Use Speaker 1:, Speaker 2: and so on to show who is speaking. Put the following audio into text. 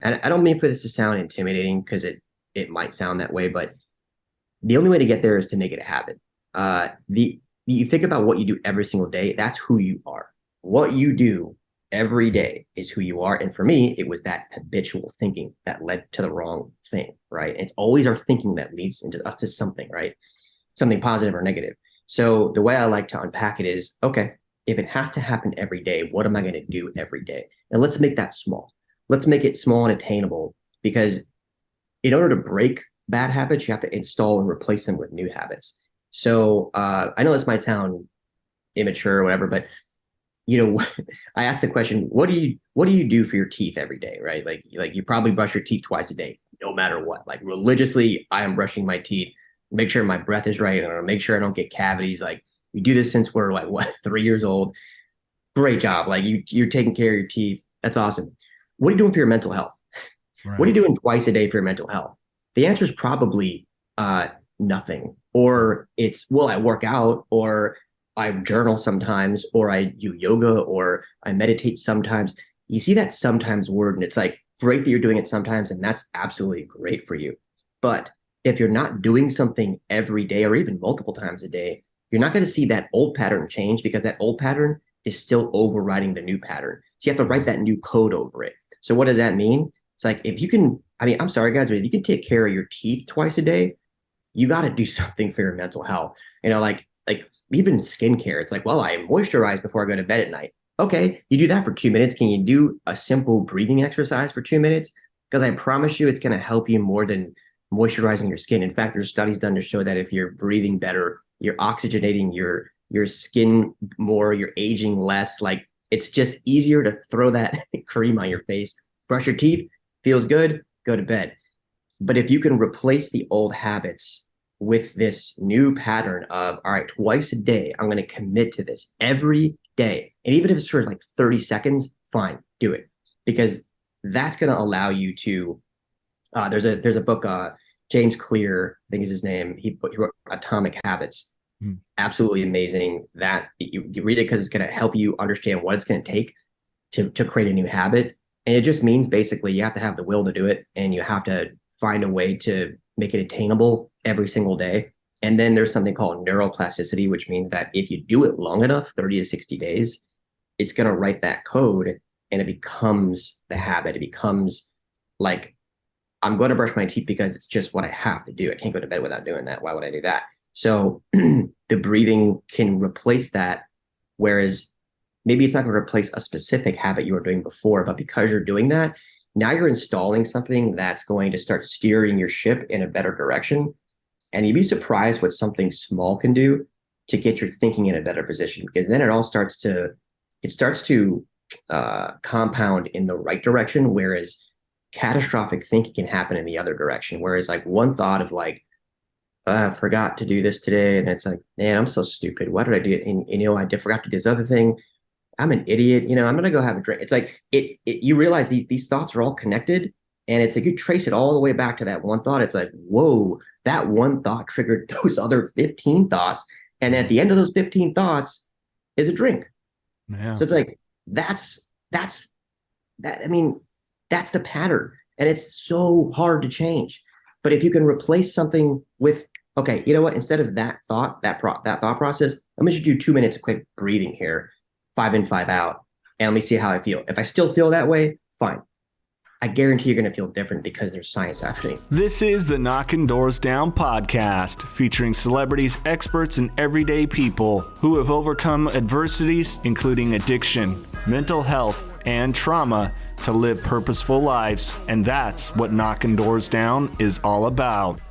Speaker 1: And I don't mean for this to sound intimidating because it might sound that way, but the only way to get there is to make it a habit. The You think about what you do every single day. That's who you are. What you do every day is who you are. And for me, it was that habitual thinking that led to the wrong thing, right? It's always our thinking that leads into us to something, right? Something positive or negative. So the way I like to unpack it is, okay, if it has to happen every day, what am I going to do every day? And let's make that small. Let's make it small and attainable because in order to break bad habits, you have to install and replace them with new habits. So I know this might sound immature or whatever, but I asked the question, what do you do for your teeth every day, right? Like you probably brush your teeth twice a day, no matter what. Like religiously, I am brushing my teeth, make sure my breath is right, and make sure I don't get cavities. Like we do this since we're like what 3 years old. Great job. Like you're taking care of your teeth. That's awesome. What are you doing for your mental health? What are
Speaker 2: Right.
Speaker 1: you doing twice a day for your mental health? The answer is probably nothing. Or it's, well, I work out, or I journal sometimes, or I do yoga, or I meditate sometimes. You see that sometimes word, and it's like great that you're doing it sometimes, and that's absolutely great for you. But if you're not doing something every day or even multiple times a day, you're not going to see that old pattern change because that old pattern is still overriding the new pattern. So you have to write that new code over it. So what does that mean? It's like if you can, I mean, I'm sorry guys, but if you can take care of your teeth twice a day, you got to do something for your mental health. Like even skincare. It's like, well, I moisturize before I go to bed at night. Okay, you do that for 2 minutes. Can you do a simple breathing exercise for 2 minutes? Because I promise you, it's going to help you more than moisturizing your skin. In fact, there's studies done to show that if you're breathing better, you're oxygenating your skin more, you're aging less. Like it's just easier to throw that cream on your face, brush your teeth, feels good, go to bed. But if you can replace the old habits with this new pattern of, all right, twice a day, I'm going to commit to this every day. And even if it's for like 30 seconds, fine, do it. Because that's going to allow you to, there's a book, James Clear, I think is his name. He wrote Atomic Habits.
Speaker 2: Mm.
Speaker 1: Absolutely amazing that you read it because it's going to help you understand what it's going to take to create a new habit. And it just means basically you have to have the will to do it and you have to find a way to make it attainable every single day. And then there's something called neuroplasticity, which means that if you do it long enough, 30 to 60 days, it's going to write that code and it becomes the habit. It becomes like, I'm going to brush my teeth because it's just what I have to do. I can't go to bed without doing that. Why would I do that? So the breathing can replace that. Whereas maybe it's not going to replace a specific habit you were doing before, but because you're doing that, now you're installing something that's going to start steering your ship in a better direction. And you'd be surprised what something small can do to get your thinking in a better position, because then it starts to compound in the right direction, whereas catastrophic thinking can happen in the other direction. Whereas like one thought of like, I forgot to do this today, and it's like, man, I'm so stupid. Why did I do it? And I did forgot to do this other thing. I'm an idiot. I'm gonna go have a drink. It's like you realize these thoughts are all connected, and it's like you trace it all the way back to that one thought. It's like, whoa, that one thought triggered those other 15 thoughts, and at the end of those 15 thoughts is a drink.
Speaker 2: Yeah.
Speaker 1: So it's like that's that. I mean, that's the pattern, and it's so hard to change. But if you can replace something with, okay, you know what? Instead of that thought, that thought process, I'm gonna do 2 minutes of quick breathing here, 5 in, 5 out, and let me see how I feel. If I still feel that way, fine. I guarantee you're going to feel different because there's science happening.
Speaker 2: This is the Knockin' Doors Down podcast, featuring celebrities, experts, and everyday people who have overcome adversities, including addiction, mental health, and trauma, to live purposeful lives. And that's what Knockin' Doors Down is all about.